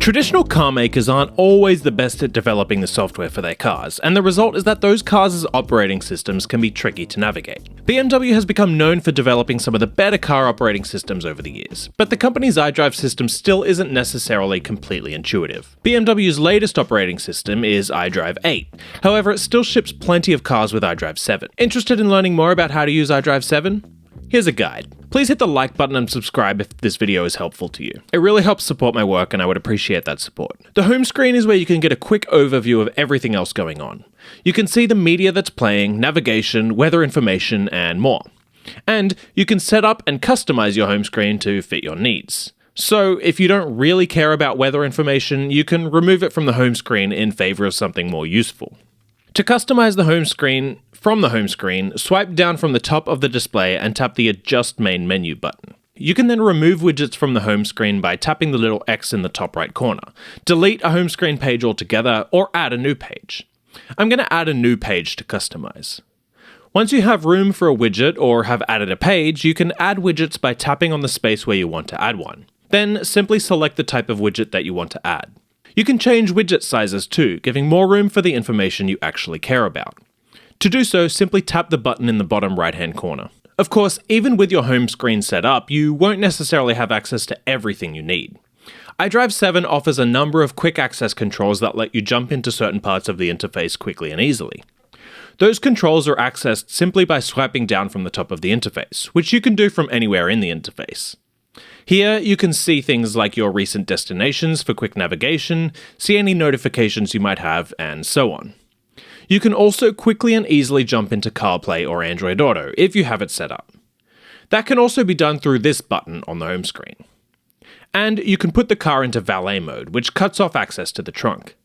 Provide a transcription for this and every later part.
Traditional car makers aren't always the best at developing the software for their cars, and the result is that those cars' operating systems can be tricky to navigate. BMW has become known for developing some of the better car operating systems over the years, but the company's iDrive system still isn't necessarily completely intuitive. BMW's latest operating system is iDrive 8, however it still ships plenty of cars with iDrive 7. Interested in learning more about how to use iDrive 7? Here's a guide. Please hit the like button and subscribe if this video is helpful to you. It really helps support my work and I would appreciate that support. The home screen is where you can get a quick overview of everything else going on. You can see the media that's playing, navigation, weather information, and more. And you can set up and customize your home screen to fit your needs. So if you don't really care about weather information, you can remove it from the home screen in favor of something more useful. To customize the home screen, from the home screen, swipe down from the top of the display and tap the Adjust Main Menu button. You can then remove widgets from the home screen by tapping the little X in the top right corner, delete a home screen page altogether, or add a new page. I'm going to add a new page to customize. Once you have room for a widget or have added a page, you can add widgets by tapping on the space where you want to add one. Then simply select the type of widget that you want to add. You can change widget sizes too, giving more room for the information you actually care about. To do so, simply tap the button in the bottom right-hand corner. Of course, even with your home screen set up, you won't necessarily have access to everything you need. iDrive 7 offers a number of quick access controls that let you jump into certain parts of the interface quickly and easily. Those controls are accessed simply by swiping down from the top of the interface, which you can do from anywhere in the interface. Here, you can see things like your recent destinations for quick navigation, see any notifications you might have, and so on. You can also quickly and easily jump into CarPlay or Android Auto if you have it set up. That can also be done through this button on the home screen. And you can put the car into valet mode, which cuts off access to the trunk.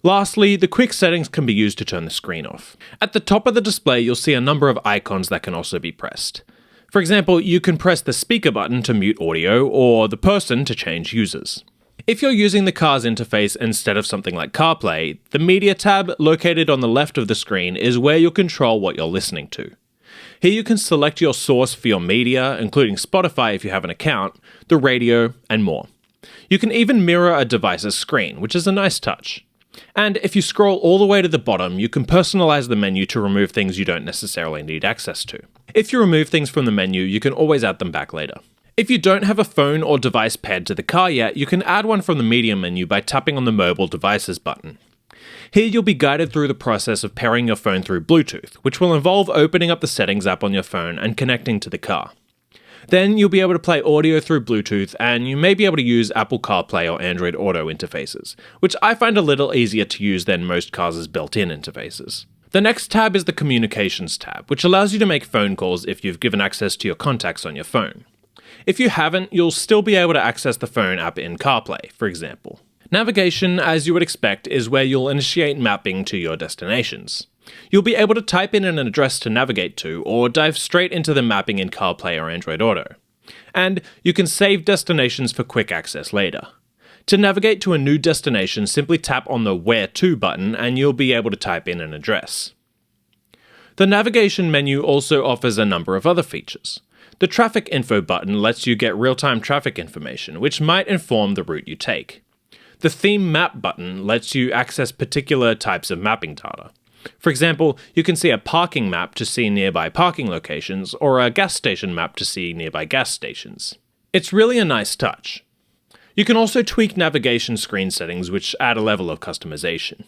Lastly, the quick settings can be used to turn the screen off. At the top of the display, you'll see a number of icons that can also be pressed. For example, you can press the speaker button to mute audio, or the person to change users. If you're using the car's interface instead of something like CarPlay, the Media tab located on the left of the screen is where you'll control what you're listening to. Here you can select your source for your media, including Spotify if you have an account, the radio, and more. You can even mirror a device's screen, which is a nice touch. And if you scroll all the way to the bottom, you can personalize the menu to remove things you don't necessarily need access to. If you remove things from the menu, you can always add them back later. If you don't have a phone or device paired to the car yet, you can add one from the media menu by tapping on the Mobile Devices button. Here you'll be guided through the process of pairing your phone through Bluetooth, which will involve opening up the Settings app on your phone and connecting to the car. Then you'll be able to play audio through Bluetooth, and you may be able to use Apple CarPlay or Android Auto interfaces, which I find a little easier to use than most cars' built-in interfaces. The next tab is the Communications tab, which allows you to make phone calls if you've given access to your contacts on your phone. If you haven't, you'll still be able to access the phone app in CarPlay, for example. Navigation, as you would expect, is where you'll initiate mapping to your destinations. You'll be able to type in an address to navigate to, or dive straight into the mapping in CarPlay or Android Auto. And you can save destinations for quick access later. To navigate to a new destination, simply tap on the Where To button and you'll be able to type in an address. The navigation menu also offers a number of other features. The Traffic Info button lets you get real-time traffic information, which might inform the route you take. The Theme Map button lets you access particular types of mapping data. For example, you can see a parking map to see nearby parking locations, or a gas station map to see nearby gas stations. It's really a nice touch. You can also tweak navigation screen settings, which add a level of customization.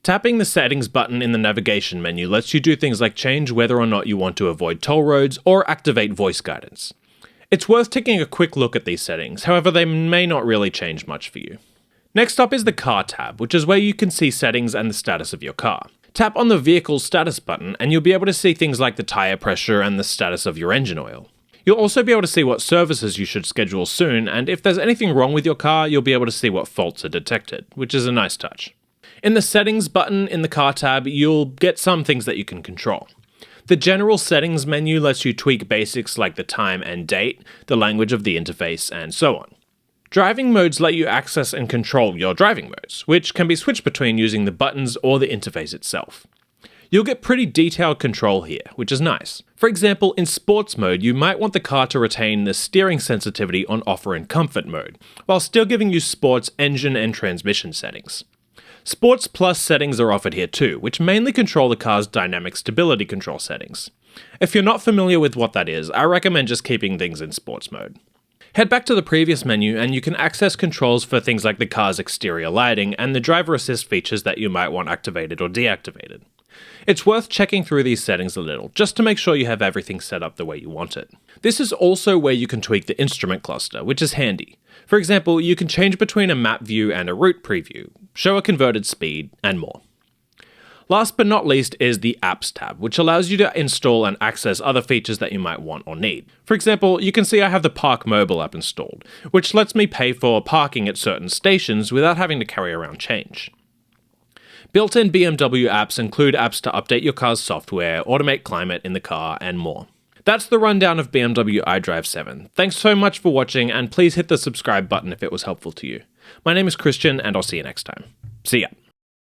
Tapping the Settings button in the navigation menu lets you do things like change whether or not you want to avoid toll roads or activate voice guidance. It's worth taking a quick look at these settings, however they may not really change much for you. Next up is the Car tab, which is where you can see settings and the status of your car. Tap on the Vehicle Status button and you'll be able to see things like the tyre pressure and the status of your engine oil. You'll also be able to see what services you should schedule soon, and if there's anything wrong with your car, you'll be able to see what faults are detected, which is a nice touch. In the Settings button in the Car tab, you'll get some things that you can control. The General Settings menu lets you tweak basics like the time and date, the language of the interface, and so on. Driving modes let you access and control your driving modes, which can be switched between using the buttons or the interface itself. You'll get pretty detailed control here, which is nice. For example, in sports mode, you might want the car to retain the steering sensitivity on offer in comfort mode, while still giving you sports engine and transmission settings. Sports Plus settings are offered here too, which mainly control the car's dynamic stability control settings. If you're not familiar with what that is, I recommend just keeping things in sports mode. Head back to the previous menu and you can access controls for things like the car's exterior lighting and the driver assist features that you might want activated or deactivated. It's worth checking through these settings a little, just to make sure you have everything set up the way you want it. This is also where you can tweak the instrument cluster, which is handy. For example, you can change between a map view and a route preview, show a converted speed, and more. Last but not least is the Apps tab, which allows you to install and access other features that you might want or need. For example, you can see I have the Park Mobile app installed, which lets me pay for parking at certain stations without having to carry around change. Built-in BMW apps include apps to update your car's software, automate climate in the car, and more. That's the rundown of BMW iDrive 7. Thanks so much for watching, and please hit the subscribe button if it was helpful to you. My name is Christian, and I'll see you next time. See ya.